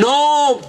9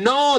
9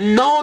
9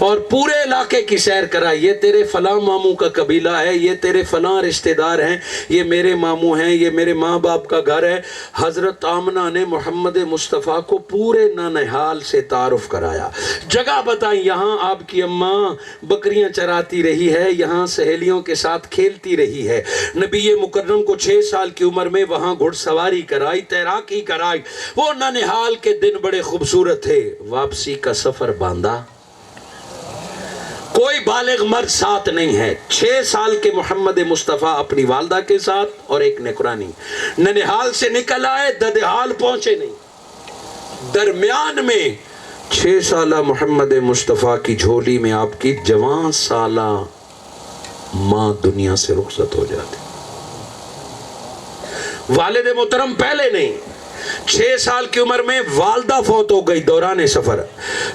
اور پورے علاقے کی سیر کرائی، یہ تیرے فلاں ماموں کا قبیلہ ہے، یہ تیرے فلاں رشتہ دار ہیں، یہ میرے ماموں ہیں، یہ میرے ماں باپ کا گھر ہے۔ حضرت آمنہ نے محمد مصطفیٰ کو پورے ننہال سے تعارف کرایا، جگہ بتائیں، یہاں آپ کی اماں بکریاں چراتی رہی ہے، یہاں سہیلیوں کے ساتھ کھیلتی رہی ہے۔ نبی مکرم کو 6 سال کی عمر میں وہاں گھڑ سواری کرائی، تیراکی کرائی۔ وہ ننہال کے دن بڑے خوبصورت تھے۔ واپسی کا سفر باندھا، کوئی بالغ مرد ساتھ نہیں ہے۔ 6 سال کے محمد مصطفیٰ اپنی والدہ کے ساتھ اور ایک نگرانی، ننہال سے نکل آئے، ددہال پہنچے نہیں۔ درمیان میں 6 سالہ محمد مصطفیٰ کی جھولی میں آپ کی جوان سالہ ماں دنیا سے رخصت ہو جاتی۔ والد محترم پہلے نہیں، 6 سال کی عمر میں والدہ فوت ہو گئی دوران سفر۔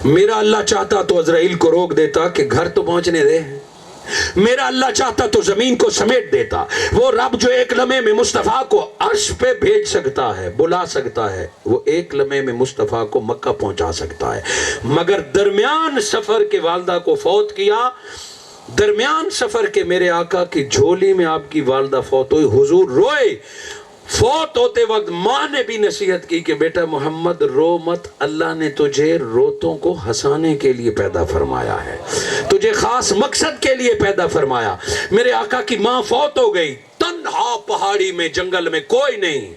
میرا اللہ چاہتا تو عزرائیل کو روک دیتا کہ گھر تو پہنچنے دے، میرا اللہ چاہتا تو زمین کو سمیٹ دیتا۔ وہ رب جو ایک لمحے میں مصطفیٰ کو عرش پہ بھیج سکتا ہے، بلا سکتا ہے، وہ ایک لمحے میں مصطفیٰ کو مکہ پہنچا سکتا ہے، مگر درمیان سفر کے والدہ کو فوت کیا۔ درمیان سفر کے میرے آقا کی جھولی میں آپ کی والدہ فوت ہوئی، حضور روئے۔ فوت ہوتے وقت ماں نے بھی نصیحت کی کہ بیٹا محمد رو مت، اللہ نے تجھے روتوں کو ہنسانے کے لیے پیدا فرمایا ہے، تجھے خاص مقصد کے لیے پیدا فرمایا۔ میرے آقا کی ماں فوت ہو گئی، تنہا پہاڑی میں، جنگل میں کوئی نہیں۔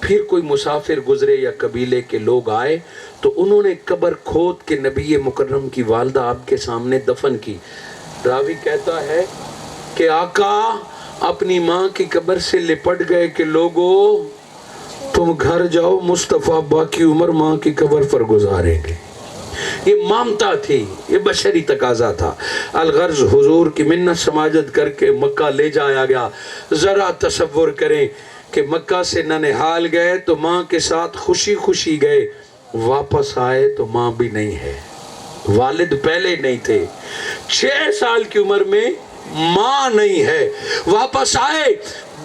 پھر کوئی مسافر گزرے یا قبیلے کے لوگ آئے تو انہوں نے قبر کھود کے نبی مکرم کی والدہ آپ کے سامنے دفن کی۔ راوی کہتا ہے کہ آقا اپنی ماں کی قبر سے لپٹ گئے کہ لوگو تم گھر جاؤ، مصطفیٰ باقی عمر ماں کی قبر پر گزاریں گے۔ یہ مامتا تھی، یہ بشری تقاضا تھا۔ الغرض حضور کی منت سماجت کر کے مکہ لے جایا گیا۔ ذرا تصور کریں کہ مکہ سے ننہال گئے تو ماں کے ساتھ خوشی خوشی گئے، واپس آئے تو ماں بھی نہیں ہے، والد پہلے نہیں تھے، 6 سال کی عمر میں ماں نہیں ہے۔ واپس آئے،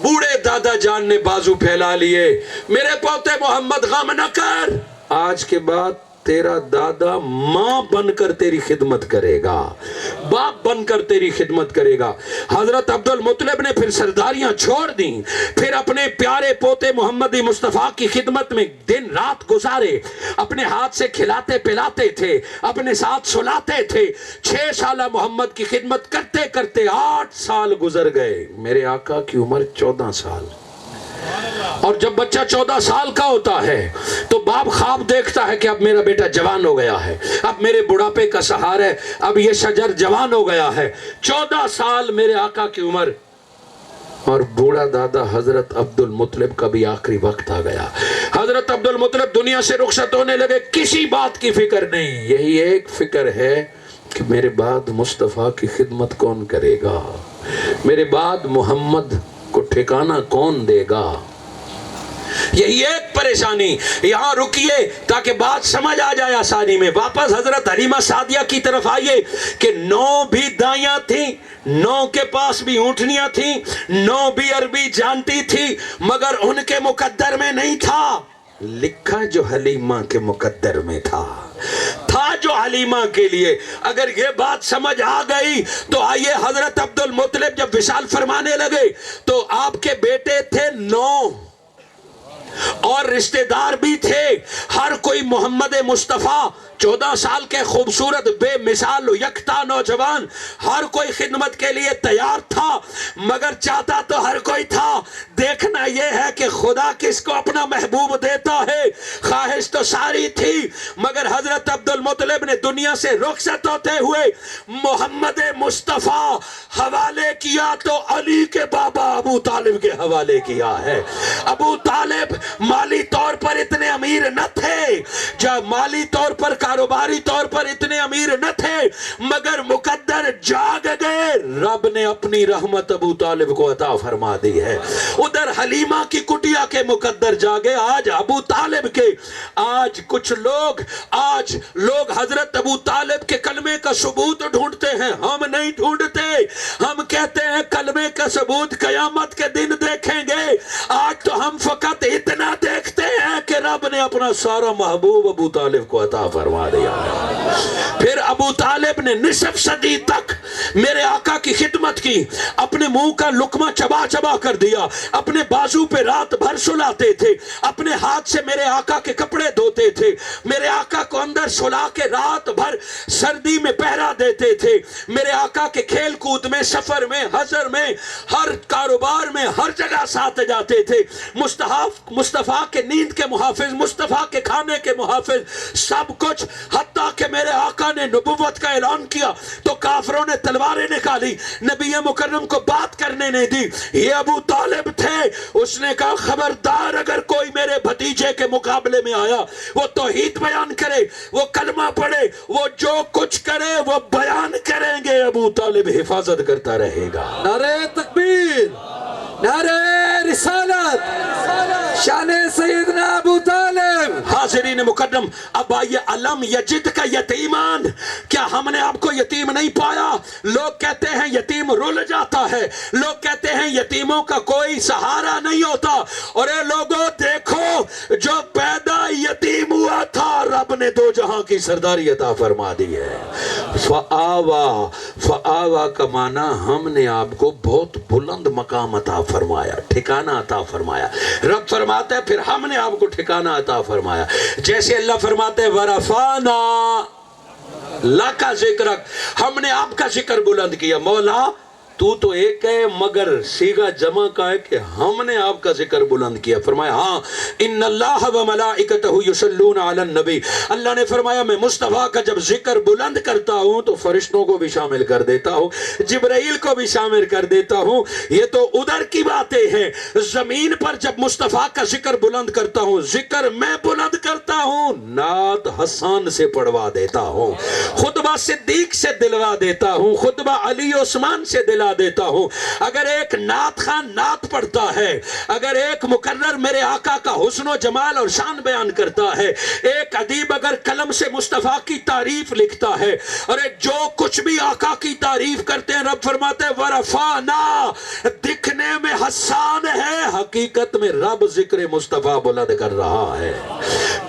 بوڑھے دادا جان نے بازو پھیلا لیے، میرے پوتے محمد غم نہ کر، آج کے بعد تیرا دادا ماں بن کر تیری خدمت کرے گا، باپ بن کر تیری خدمت کرے گا۔ حضرت عبد المطلب نے پھر سرداریاں چھوڑ دیں، پھر اپنے پیارے پوتے محمد مصطفیٰ کی خدمت میں دن رات گزارے، اپنے ہاتھ سے کھلاتے پلاتے تھے، اپنے ساتھ سلاتے تھے۔ 6 سالہ محمد کی خدمت کرتے کرتے 8 سال گزر گئے۔ میرے آقا کی عمر 14 سال، اور جب بچہ 14 سال کا ہوتا ہے تو باپ خواب دیکھتا ہے کہ اب میرا بیٹا جوان ہو گیا ہے، اب میرے بڑھاپے کا سہارا ہے، اب یہ شجر جوان ہو گیا ہے۔ 14 سال میرے آقا کی عمر، اور بوڑھا دادا حضرت عبد المطلب کا بھی آخری وقت آ گیا۔ حضرت عبد المطلب دنیا سے رخصت ہونے لگے، کسی بات کی فکر نہیں، یہی ایک فکر ہے کہ میرے بعد مصطفیٰ کی خدمت کون کرے گا، میرے بعد محمد کو ٹھکانہ کون دے گا، یہی ایک پریشانی۔ یہاں رکیے تاکہ بات سمجھ آ جائے آسانی میں۔ واپس حضرت حلیمہ سعدیہ کی طرف آئیے کہ 9 بھی دائیاں تھیں، 9 کے پاس بھی اونٹنیاں تھیں، 9 بھی عربی جانتی تھی، مگر ان کے مقدر میں نہیں تھا لکھا جو حلیمہ کے مقدر میں تھا جو حلیمہ کے لیے۔ اگر یہ بات سمجھ آ گئی تو آئیے، حضرت عبد المطلب جب وصال فرمانے لگے تو آپ کے بیٹے تھے 9 اور رشتہ دار بھی تھے، ہر کوئی محمد مصطفیٰ 14 سال کے خوبصورت بے مثال و یکتا نوجوان، ہر کوئی خدمت کے لیے تیار تھا، مگر چاہتا تو ہر کوئی تھا۔ دیکھنا یہ ہے کہ خدا کس کو اپنا محبوب دیتا ہے۔ خواہش تو ساری تھی، مگر حضرت عبد المطلب نے دنیا سے رخصت ہوتے ہوئے محمد مصطفیٰ حوالے کیا تو علی کے بابا ابو طالب کے حوالے کیا ہے۔ ابو طالب مالی طور پر اتنے امیر نہ تھے، جب مالی طور پر کاروباری طور پر اتنے امیر نہ تھے، مگر مقدر جاگ گئے، رب نے اپنی رحمت ابو طالب کو عطا فرما دی ہے۔ ادھر حلیمہ کی کٹیا کے مقدر جاگے، آج ابو طالب کے۔ آج کچھ لوگ حضرت ابو طالب کے کلمے کا ثبوت ڈھونڈتے ہیں، ہم نہیں ڈھونڈتے، ہم کہتے ہیں کلمے کا ثبوت قیامت کے دن دیکھیں گے۔ آج تو ہم فقط اتنا دیکھتے ہیں کہ رب رب نے اپنا سارا محبوب ابو طالب کو عطا فرما دیا. پھر ابو طالب نے نصف صدی تک میرے آقا کی خدمت کی, اپنے منہ کا لقمہ چبا چبا کر دیا, اپنے بازو پہ رات بھر سلاتے تھے, اپنے ہاتھ سے میرے آقا کے کپڑے دھوتے تھے, میرے آقا کو اندر سلا کے رات بھر سردی میں پہرا دیتے تھے, میرے آقا کے کھیل کود میں, سفر میں, حضر میں, ہر کاروبار میں, ہر جگہ ساتھ جاتے تھے. مصطفیٰ کے نیند کے محافظ, مصطفیٰ کے کھانے کے محافظ, سب کچھ. حتیٰ کہ میرے آقا نے نبوت کا اعلان کیا تو کافروں نے تلواریں نکالی, نبی مکرم کو بات کرنے نہیں دی. یہ ابو طالب تھے, اس نے کہا خبردار اگر کوئی میرے بھتیجے کے مقابلے میں آیا, وہ توحید بیان کرے, وہ کلمہ پڑھے, وہ جو کچھ کرے وہ بیان کریں گے, ابو طالب حفاظت کرتا رہے گا. نعرہ تکبیر, نعرہ رسالت, شان سیدنا ابو طالب. حاضرین مکرم, اب آئیے علم یجد کا یتیمان, کیا ہم نے آپ کو یتیم نہیں پایا؟ لوگ کہتے ہیں یتیم رول جاتا ہے, لوگ کہتے ہیں یتیموں کا کوئی سہارا نہیں ہوتا. اور اے لوگوں دیکھو, جو پیدا یتیم ہوا تھا رب نے دو جہاں کی سرداری عطا فرما دی ہے. فآوا, فآوا کا معنی ہم نے آپ کو بہت بلند مقام عطا فرمایا, ٹھکانہ عطا فرمایا. رب فرماتا ہے پھر ہم نے آپ کو ٹھکانہ عطا فرمایا. جیسے اللہ فرماتے ہیں ورفعنا لک ذکرک, ہم نے آپ کا ذکر بلند کیا. مولا تو ایک ہے مگر صیغہ جمع کا ہے کہ ہم نے آپ کا ذکر بلند کیا. فرمایا ہاں, ان اللہ و ملائکتہ یصلون علی النبی, اللہ نے فرمایا میں مصطفیٰ کا جب ذکر بلند کرتا ہوں تو فرشتوں کو بھی شامل کر دیتا ہوں, جبرائیل کو بھی شامل کر دیتا ہوں. یہ تو ادھر کی باتیں ہیں. زمین پر جب مصطفیٰ کا ذکر بلند کرتا ہوں, ذکر میں بلند کرتا ہوں, نعت حسان سے پڑھوا دیتا ہوں, خطبہ صدیق سے دلوا دیتا ہوں, خطبہ علی عثمان سے دلا دیتا ہوں. اگر ایک نعت خان نعت پڑھتا ہے, اگر ایک مقرر میرے آقا کا حسن و جمال اور شان بیان کرتا ہے, ایک ادیب اگر قلم سے مصطفیٰ کی تعریف لکھتا ہے, اور ایک جو کچھ بھی آقا کی تعریف کرتے ہیں, رب فرماتے ہیں ورفعنا, دکھنے میں حسان ہے, حقیقت میں رب ذکر مصطفیٰ بلند کر رہا ہے.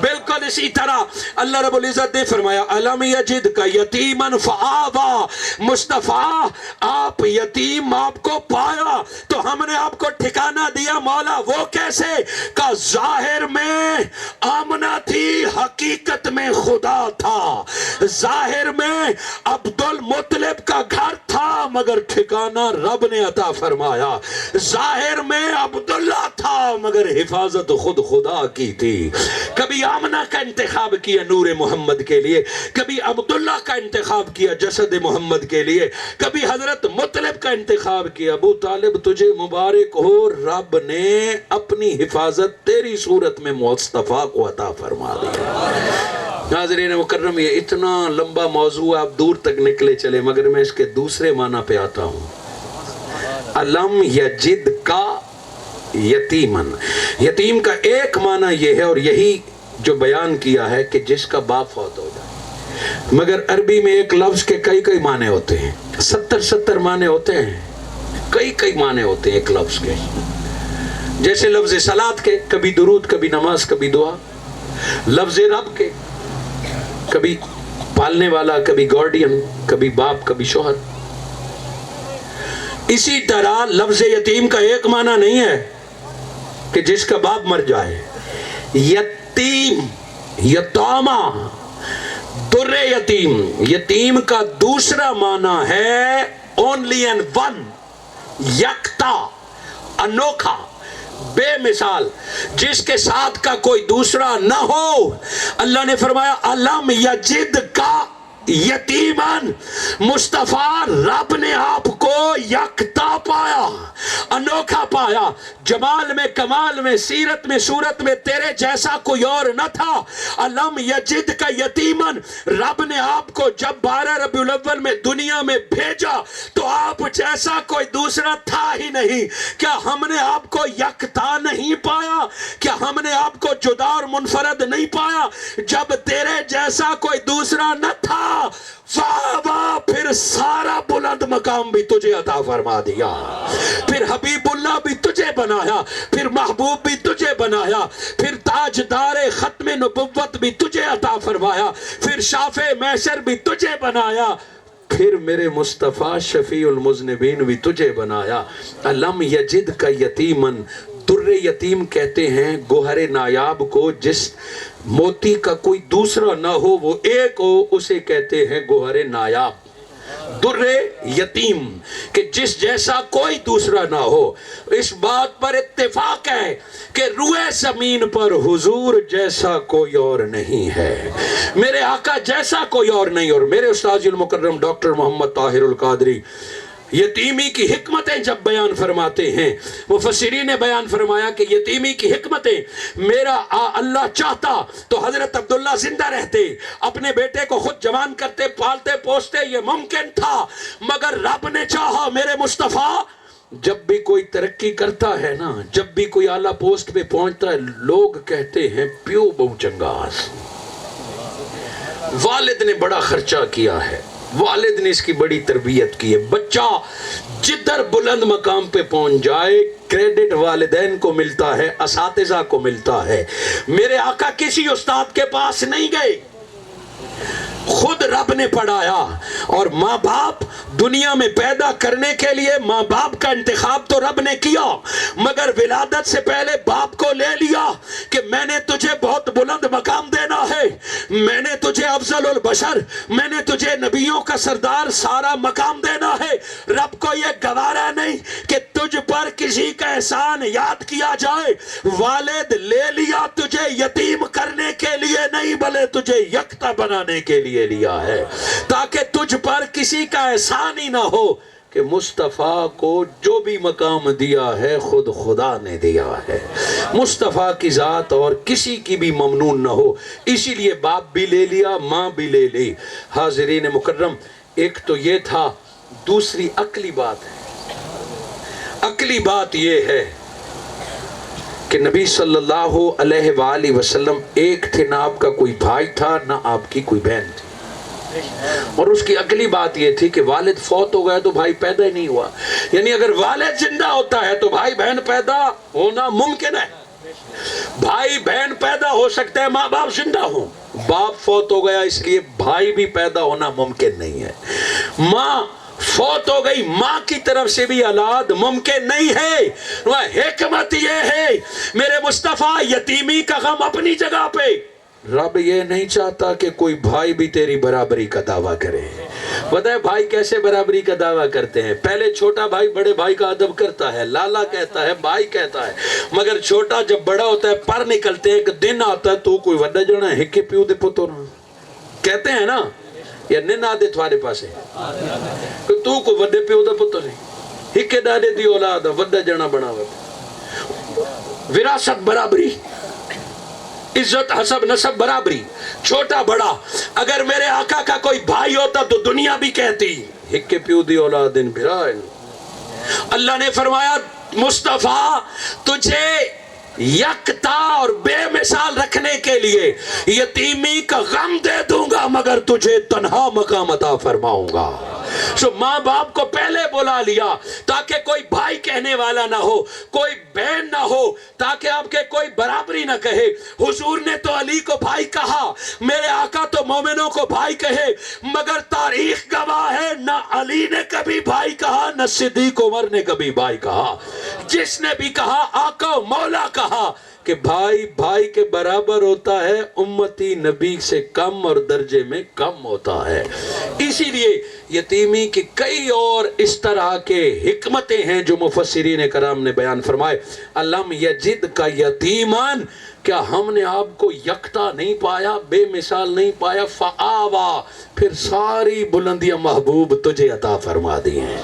بالکل اسی طرح اللہ رب العزت نے فرمایا الم یجد کا یتیمن فآوا, مصطفیٰ آپ یتیم آپ کو پایا تو ہم نے آپ کو ٹھکانہ دیا. مولا وہ کیسے؟ کہ ظاہر میں آمنہ تھی, حقیقت میں خدا تھا. ظاہر میں عبد المطلب کا گھر تھا مگر ٹھکانہ رب نے عطا فرمایا. ظاہر میں عبداللہ تھا مگر حفاظت خود خدا کی تھی. کبھی آمنہ کا انتخاب کیا نور محمد کے لیے, کبھی عبداللہ کا انتخاب کیا جسد محمد کے لیے, کبھی حضرت مطلب کا انتخاب کیا. ابو طالب تجھے مبارک ہو, رب نے اپنی حفاظت تیری صورت میں مصطفیٰ کو عطا فرما دیا. ناظرین مکرم, یہ اتنا لمبا موضوع, آپ دور تک نکلے چلے, مگر میں اس کے دوسرے معنی پہ آتا ہوں. علم یجد کا یتیمن, یتیم کا ایک معنی یہ ہے, اور یہی جو بیان کیا ہے کہ جس کا باپ فوت ہو جائے. مگر عربی میں ایک لفظ کے کئی معنی ہوتے ہیں, 70 معنی ہوتے ہیں, کئی معنی ہوتے ہیں ایک لفظ کے. جیسے لفظ صلاۃ کے, کبھی درود, کبھی نماز, کبھی دعا. لفظ رب کے, کبھی پالنے والا, کبھی گارڈین, کبھی باپ, کبھی شوہر. اسی طرح لفظ یتیم کا ایک معنی نہیں ہے کہ جس کا باپ مر جائے. یتیم, یتامہ, در یتیم, یتیم کا دوسرا معنی ہے only and one, یکتا, انوکھا, بے مثال, جس کے ساتھ کا کوئی دوسرا نہ ہو. اللہ نے فرمایا علم یجد کا یتیمن, مصطفیٰ رب نے آپ کو یکتا پایا, انوکھا پایا. جمال میں, کمال میں, سیرت میں, صورت میں تیرے جیسا کوئی اور نہ تھا. علم یجد کا یتیمن, رب نے آپ کو جب 12 ربیع الاول میں دنیا میں بھیجا تو آپ جیسا کوئی دوسرا تھا ہی نہیں. کیا ہم نے آپ کو یکتا نہیں پایا؟ کیا ہم نے آپ کو جدا اور منفرد نہیں پایا؟ جب تیرے جیسا کوئی دوسرا نہ تھا, فاوا پھر سارا بلند مقام بھی تجھے عطا فرما دیا، پھر حبیب اللہ بھی تجھے بنایا، پھر محبوب بھی تجھے بنایا، پھر تاجدار ختم نبوت بھی تجھے عطا فرمایا، پھر شافع محشر بھی تجھے بنایا، پھر میرے مصطفیٰ شفیع المذنبین بھی تجھے بنایا۔ علم یجد کا یتیمن، در یتیم کہتے ہیں گوہر نایاب کو جس موتی کا کوئی دوسرا نہ ہو، وہ ایک ہو، اسے کہتے ہیں گوہر نایاب۔ در یتیم کہ جس جیسا کوئی دوسرا نہ ہو۔ اس بات پر اتفاق ہے کہ روئے زمین پر حضور جیسا کوئی اور نہیں ہے، میرے آقا جیسا کوئی اور نہیں۔ اور میرے استاذ المکرم ڈاکٹر محمد طاہر القادری یتیمی کی حکمتیں جب بیان فرماتے ہیں، مفسرین نے بیان فرمایا کہ یتیمی کی حکمتیں، میرا اللہ چاہتا تو حضرت عبداللہ زندہ رہتے، اپنے بیٹے کو خود جوان کرتے، پالتے پوستے، یہ ممکن تھا، مگر رب نے چاہا میرے مصطفیٰ۔ جب بھی کوئی ترقی کرتا ہے نا، جب بھی کوئی اعلیٰ پوسٹ پہ پہنچتا ہے، لوگ کہتے ہیں پیو بہو چنگاس، والد نے بڑا خرچہ کیا ہے، والد نے اس کی بڑی تربیت کی ہے۔ بچہ جدھر بلند مقام پہ پہنچ جائے، کریڈٹ والدین کو ملتا ہے، اساتذہ کو ملتا ہے۔ میرے آقا کسی استاد کے پاس نہیں گئے، خود رب نے پڑھایا۔ اور ماں باپ دنیا میں پیدا کرنے کے لیے ماں باپ کا انتخاب تو رب نے کیا، مگر ولادت سے پہلے باپ کو لے لیا کہ میں نے تجھے بہت بلند مقام دینا ہے، میں نے تجھے افضل البشر، میں نے تجھے نبیوں کا سردار سارا مقام دینا ہے۔ رب کو یہ گوارا نہیں کہ تجھ پر کسی کا احسان یاد کیا جائے۔ والد لے لیا تجھے یتیم کرنے کے لیے نہیں، بلے تجھے یکتا بنانے کے لیے لیا ہے، تاکہ تجھ پر کسی کا احسان ہی نہ ہو کہ مصطفیٰ کو جو بھی مقام دیا ہے خود خدا نے دیا ہے، مصطفیٰ کی ذات اور کسی کی بھی ممنون نہ ہو۔ اسی لیے باپ بھی لے لیا، ماں بھی لے لی۔ حاضرین مکرم، ایک تو یہ تھا، دوسری عقلی بات ہے۔ عقلی بات یہ ہے کہ نبی صلی اللہ علیہ وآلہ وسلم ایک تھے، نہ آپ کا کوئی بھائی تھا نہ آپ کی کوئی بہن تھی، اور اس کی عقلی بات یہ تھی کہ والد فوت ہو گیا تو بھائی پیدا ہی نہیں ہوا، یعنی اگر والد زندہ ہوتا ہے تو بھائی بہن پیدا ہونا ممکن ہے۔ بھائی بہن پیدا ہو سکتے ہیں ماں باپ زندہ ہوں، باپ فوت ہو گیا اس لیے بھائی بھی پیدا ہونا ممکن نہیں ہے۔ ماں فوت ہو گئی، ماں کی طرف سے بھی اولاد ممکن نہیں ہے۔ وہ حکمت یہ ہے، میرے مصطفیٰ یتیمی کا غم اپنی جگہ پہ، رب یہ نہیں چاہتا کہ کوئی بھائی بھی تیری برابری کا دعویٰ کرے۔ پتہ ہے بھائی کیسے برابری کا دعویٰ کرتے ہیں؟ پہلے چھوٹا بھائی بڑے بھائی کا ادب کرتا ہے، لالا کہتا ہے، بھائی کہتا ہے، مگر چھوٹا جب بڑا ہوتا ہے پر نکلتے ہیں، ایک دن آتا ہے تو کوئی وڈا جنا ہے ہکے پیو دے پتو نا کہتے ہیں نا، یا نن آدھے تھوارے پاسے کہ تو کوئی وڈے پیو دا پتر نہیں، ہکے ڈاڈے دی اولاد وڈا جنا بنا ہوا۔ وراثت برابری، عزت حسب نسب برابری، چھوٹا بڑا۔ اگر میرے آقا کا کوئی بھائی ہوتا تو دنیا بھی کہتی ہکے پیو دی اولاد ان بھرائن۔ اللہ نے فرمایا مصطفیٰ تجھے یکتا اور بے مثال رکھنے کے لیے یتیمی کا غم دے دوں گا، مگر تجھے تنہا مقام عطا فرماؤں گا۔ سو ماں باپ کو پہلے بلا لیا تاکہ کوئی بھائی کہنے والا نہ ہو، کوئی بہن نہ ہو، تاکہ آپ کے کوئی برابری نہ کہے۔ حضور نے تو علی کو بھائی کہا، میرے آقا تو مومنوں کو بھائی کہے، مگر تاریخ گواہ ہے نہ علی نے کبھی بھائی کہا نہ صدیق عمر نے کبھی بھائی کہا۔ جس نے بھی کہا آقا و مولا کہا کہ بھائی بھائی کے برابر ہوتا ہے، امتی نبی سے کم اور درجے میں کم ہوتا ہے۔ اسی لیے یتیمی کی کئی اور اس طرح کے حکمتیں ہیں جو مفسرین کرام نے بیان فرمائے۔ علم یجد کا یتیمان، کیا ہم نے آپ کو یکتا نہیں پایا، بے مثال نہیں پایا؟ فآوا، پھر ساری بلندیاں محبوب تجھے عطا فرما دی ہیں۔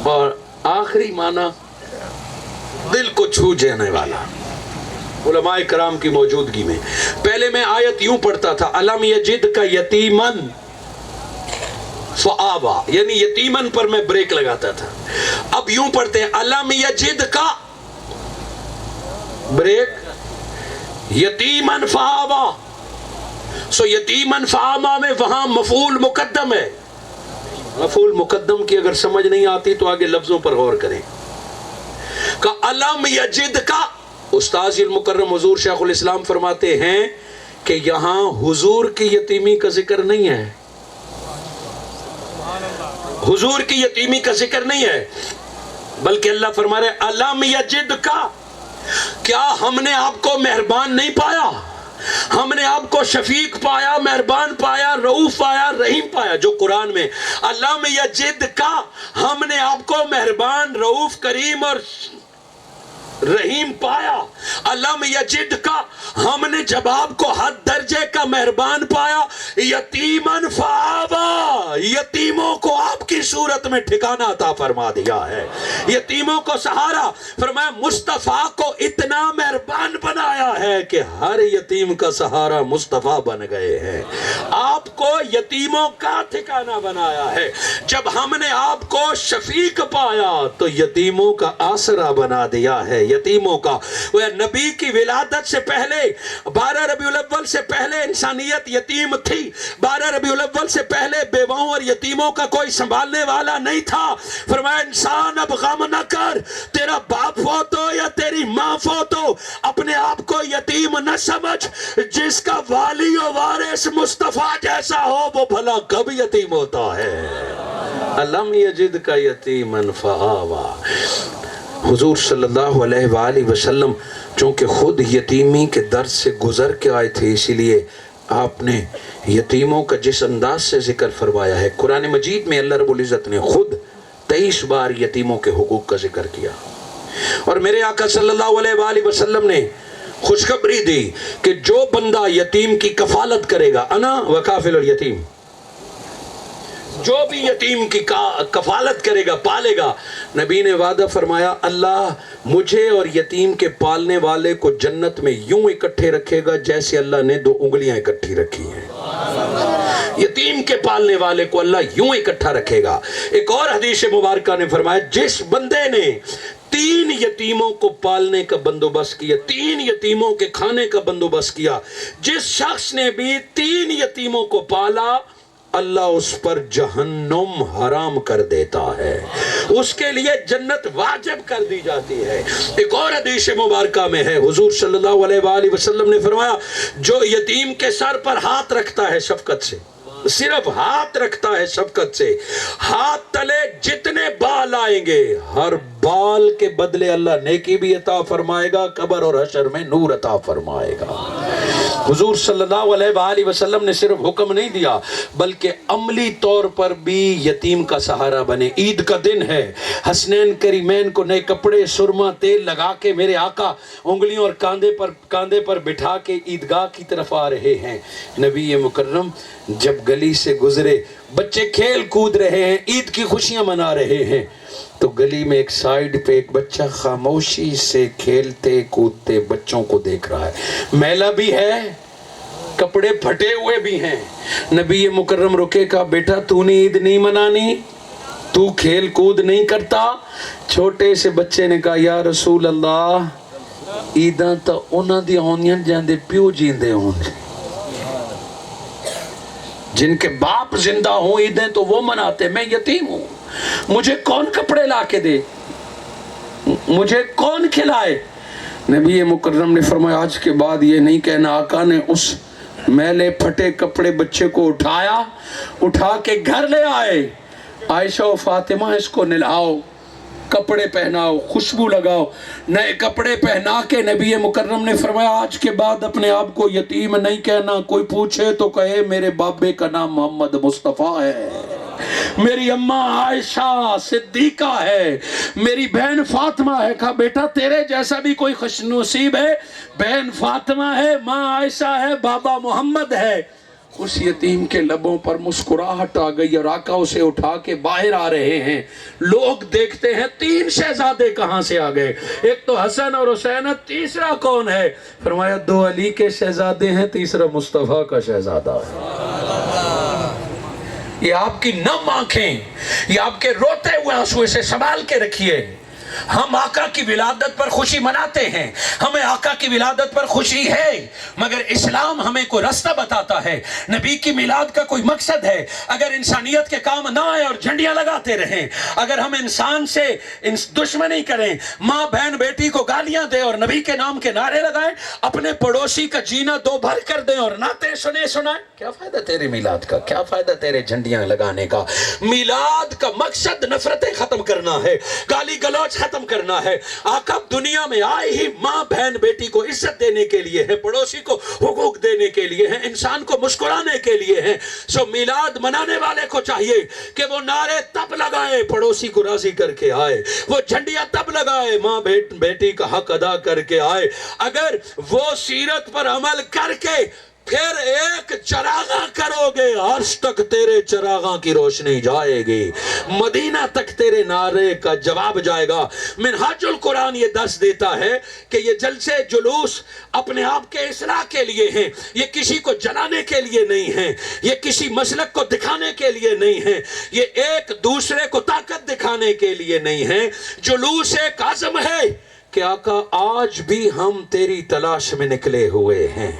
اور آخری معنی دل کو چھو جانے والا علماء کرام کی موجودگی میں، پہلے میں آیت یوں پڑھتا تھا، علم یجد کا یتیمن فآوا، یعنی یتیمن پر میں بریک لگاتا تھا۔ اب یوں پڑھتے ہیں علم یجد کا بریک یتیمن فآوا، سو یتیمن فآما میں وہاں مفعول مقدم ہے. مفعول مقدم کی اگر سمجھ نہیں آتی تو آگے لفظوں پر غور کریں. کہ علم یجد کا استاذ المکرم حضور شیخ الاسلام فرماتے ہیں کہ یہاں حضور کی یتیمی کا ذکر نہیں ہے. حضور کی یتیمی کا ذکر نہیں ہے بلکہ اللہ فرما رہے علم یجد کا، کیا ہم نے آپ کو مہربان نہیں پایا؟ ہم نے آپ کو شفیق پایا، مہربان پایا، رؤوف پایا، رحیم پایا. جو قرآن میں علم یجد کا، ہم نے آپ کو مہربان، رؤوف، کریم اور رحیم پایا. علم یجد کا، ہم نے جب آپ کو حد درجے کا مہربان پایا، یتیمن فآوا، یتیموں کو آپ کی صورت میں ٹھکانہ عطا فرما دیا ہے، یتیموں کو سہارا. فرمایا مصطفیٰ کو اتنا مہربان بنایا ہے کہ ہر یتیم کا سہارا مصطفیٰ بن گئے ہیں. آپ کو یتیموں کا ٹھکانہ بنایا ہے. جب ہم نے آپ کو شفیق پایا تو یتیموں کا آسرا بنا دیا ہے. یتیموں کا، وہ نبی کی ولادت سے پہلے 12 ربیع الاول سے پہلے انسانیت یتیم تھی. 12 ربیع الاول سے پہلے بیواؤں اور یتیموں کا کوئی سنبھالنے والا نہیں تھا. فرمایا انسان اب غم نہ کر، تیرا باپ فوت ہو یا تیری ماں فوت ہو، اپنے آپ کو یتیم نہ سمجھ. جس کا والی و وارث مصطفیٰ جیسا ہو وہ بھلا کب یتیم ہوتا ہے. علم یجد کا یتیمن فآوا. حضور صلی اللہ علیہ وآلہ وسلم چونکہ خود یتیمی کے درد سے گزر کے آئے تھے، اسی لیے آپ نے یتیموں کا جس انداز سے ذکر فرمایا ہے. قرآن مجید میں اللہ رب العزت نے خود 23 بار یتیموں کے حقوق کا ذکر کیا. اور میرے آقا صلی اللہ علیہ وآلہ وسلم نے خوشخبری دی کہ جو بندہ یتیم کی کفالت کرے گا، انا وکافل الیتیم، جو بھی یتیم کی کفالت کرے گا، پالے گا، نبی نے وعدہ فرمایا اللہ مجھے اور یتیم کے پالنے والے کو جنت میں یوں اکٹھے رکھے گا جیسے اللہ نے 2 انگلیاں اکٹھی رکھی ہیں. یتیم کے پالنے والے کو اللہ یوں اکٹھا رکھے گا. ایک اور حدیث مبارکہ نے فرمایا جس بندے نے 3 یتیموں کو پالنے کا بندوبست کیا، 3 یتیموں کے کھانے کا بندوبست کیا، جس شخص نے بھی 3 یتیموں کو پالا، اللہ اس پر جہنم حرام کر دیتا ہے، اس کے لیے جنت واجب کر دی جاتی ہے. ایک اور حدیث مبارکہ میں ہے حضور صلی اللہ علیہ وآلہ وسلم نے فرمایا جو یتیم کے سر پر ہاتھ رکھتا ہے شفقت سے، صرف ہاتھ رکھتا ہے شفقت سے، ہاتھ تلے جتنے بال آئیں گے ہر بال کے بدلے اللہ نیکی بھی عطا فرمائے گا، قبر اور حشر میں نور عطا فرمائے گا. حضور صلی اللہ علیہ وآلہ وسلم نے صرف حکم نہیں دیا بلکہ عملی طور پر بھی یتیم کا سہارا بنے. عید کا دن ہے، حسنین کریمین کو نئے کپڑے، سرما، تیل لگا کے میرے آقا انگلیوں اور کاندھے پر بٹھا کے عیدگاہ کی طرف آ رہے ہیں. نبی مکرم جب گلی سے گزرے، بچے کھیل کود رہے ہیں، عید کی خوشیاں منا رہے ہیں، تو گلی میں ایک سائیڈ پہ ایک بچہ خاموشی سے کھیلتے کودتے بچوں کو دیکھ رہا ہے. میلا بھی ہے، کپڑے پھٹے ہوئے بھی ہیں. نبی مکرم رکے، کہا بیٹا تو نے عید نہیں منانی، تو کھیل کود نہیں کرتا؟ چھوٹے سے بچے نے کہا یا رسول اللہ عیداں تا انہاں دی ہونیاں جاندے پیو جیندے ہوں، جن کے باپ زندہ ہوں عیدیں تو وہ مناتے، میں یتیم ہوں، مجھے کون کپڑے لا کے دے، مجھے کون کھلائے؟ نبی مکرم نے فرمایا آج کے بعد یہ نہیں کہنا. آقا نے اس میلے پھٹے کپڑے بچے کو اٹھا کے گھر لے آئے. عائشہ و فاطمہ اس کو نہلاؤ، کپڑے پہناؤ، خوشبو لگاؤ، نئے کپڑے پہنا کے نبی مکرم نے فرمایا آج کے بعد اپنے آپ کو یتیم نہیں کہنا. کوئی پوچھے تو کہے میرے بابے کا نام محمد مصطفیٰ ہے، میری اماں عائشہ صدیقہ ہے، میری بہن فاطمہ ہے. کہا بیٹا تیرے جیسا بھی کوئی خوش نصیب ہے، بہن فاطمہ ہے، ماں عائشہ ہے، بابا محمد ہے. اس یتیم کے لبوں پر مسکراہٹ آ گئی اور آقا اسے اٹھا کے باہر آ رہے ہیں. لوگ دیکھتے ہیں 3 شہزادے کہاں سے آ گئے، ایک تو حسن اور حسین، تیسرا کون ہے؟ فرمایا 2 علی کے شہزادے ہیں، تیسرا مصطفیٰ کا شہزادہ ہے. یہ آپ کی نم آنکھیں، یہ آپ کے روتے ہوئے آنسو، اسے سنبھال کے رکھیے. ہم آقا کی ولادت پر خوشی مناتے ہیں، ہمیں آقا کی ولادت پر خوشی ہے، مگر اسلام ہمیں کوئی راستہ بتاتا ہے، نبی کی میلاد کا کوئی مقصد ہے۔ اگر انسانیت کے کام نہ آئے اور جھنڈیاں لگاتے رہیں، اگر ہم انسان سے دشمنی کریں، ماں بہن بیٹی کو گالیاں دیں اور نبی کے نام کے نعرے لگائیں، اپنے پڑوسی کا جینا دو بھر کر دیں اور نعتیں سنائیں، کیا فائدہ تیرے میلاد کا؟ کیا فائدہ تیرے جھنڈیاں لگانے کا؟ میلاد کا مقصد نفرتیں ختم کرنا ہے، گالی گلوچ ختم کرنا ہے۔ آقا دنیا میں آئے ہی ماں بہن بیٹی کو عزت دینے کے لیے ہے، پڑوسی کو حقوق دینے کے لیے ہے، انسان کو مسکرانے کے لیے ہے۔ سو میلاد منانے والے کو چاہیے کہ وہ نعرے تب لگائے پڑوسی کو راضی کر کے آئے، وہ جھنڈیاں تب لگائے ماں بیٹی کا حق ادا کر کے آئے۔ اگر وہ سیرت پر عمل کر کے پھر ایک چراغاں کرو گے، عرش تک تیرے چراغاں کی روشنی جائے گی، مدینہ تک تیرے نعرے کا جواب جائے گا۔ منہاج القرآن یہ درس دیتا ہے کہ یہ جلسے جلوس اپنے آپ کے اصلاح کے لیے ہیں، یہ کسی کو جلانے کے لیے نہیں ہیں، یہ کسی مسلک کو دکھانے کے لیے نہیں ہیں، یہ ایک دوسرے کو طاقت دکھانے کے لیے نہیں ہیں۔ جلوس ایک عزم ہے کہ آقا آج بھی ہم تیری تلاش میں نکلے ہوئے ہیں،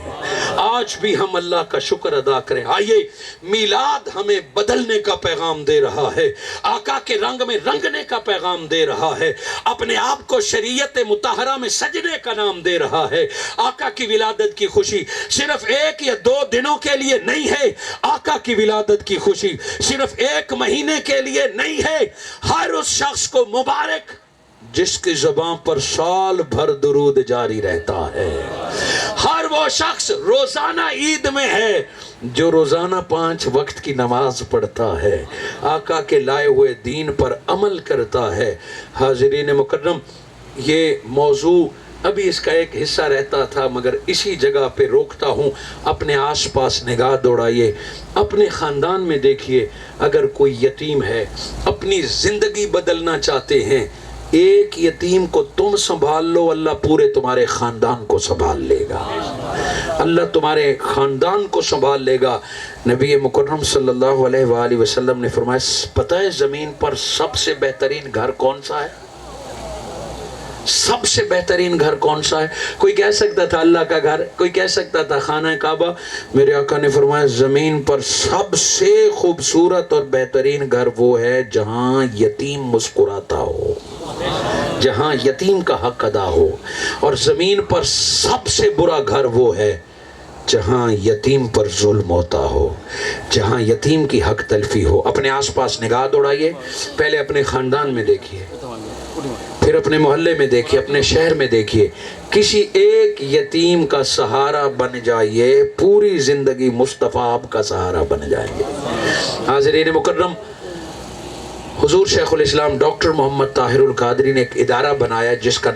آج بھی ہم اللہ کا شکر ادا کریں۔ آئیے، میلاد ہمیں بدلنے کا پیغام دے رہا ہے، آقا کے رنگ میں رنگنے کا پیغام دے رہا ہے، اپنے آپ کو شریعت مطہرہ میں سجنے کا نام دے رہا ہے۔ آقا کی ولادت کی خوشی صرف 1 یا 2 دنوں کے لیے نہیں ہے، آقا کی ولادت کی خوشی صرف 1 مہینے کے لیے نہیں ہے۔ ہر اس شخص کو مبارک جس کی زبان پر سال بھر درود جاری رہتا ہے، ہر وہ شخص روزانہ عید میں ہے جو روزانہ 5 وقت کی نماز پڑھتا ہے، آقا کے لائے ہوئے دین پر عمل کرتا ہے۔ حاضرین مکرم، یہ موضوع ابھی اس کا ایک حصہ رہتا تھا، مگر اسی جگہ پہ روکتا ہوں۔ اپنے آس پاس نگاہ دوڑائیے، اپنے خاندان میں دیکھیے، اگر کوئی یتیم ہے، اپنی زندگی بدلنا چاہتے ہیں، ایک یتیم کو تم سنبھال لو، اللہ پورے تمہارے خاندان کو سنبھال لے گا، اللہ تمہارے خاندان کو سنبھال لے گا۔ نبی مکرم صلی اللہ علیہ وآلہ وسلم نے فرمایا، پتہ ہے زمین پر سب سے بہترین گھر کون سا ہے؟ سب سے بہترین گھر کون سا ہے؟ کوئی کہہ سکتا تھا اللہ کا گھر، کوئی کہہ سکتا تھا خانہ کعبہ۔ میرے آقا نے فرمایا زمین پر سب سے خوبصورت اور بہترین گھر وہ ہے جہاں یتیم مسکراتا ہو، جہاں یتیم کا حق ادا ہو، اور زمین پر سب سے برا گھر وہ ہے جہاں یتیم پر ظلم ہوتا ہو، جہاں یتیم کی حق تلفی ہو۔ اپنے آس پاس نگاہ دوڑائیے، پہلے اپنے خاندان میں دیکھیے، پھر اپنے محلے میں دیکھیے، اپنے شہر میں دیکھیے، کسی ایک یتیم کا سہارا بن جائیے، پوری زندگی مصطفیٰ آپ کا سہارا بن جائیں گے۔ حاضرین مکرم، حضور شیخ الاسلام ڈاکٹر محمد طاہر القادری نے ایک ادارہ بنایا جس کا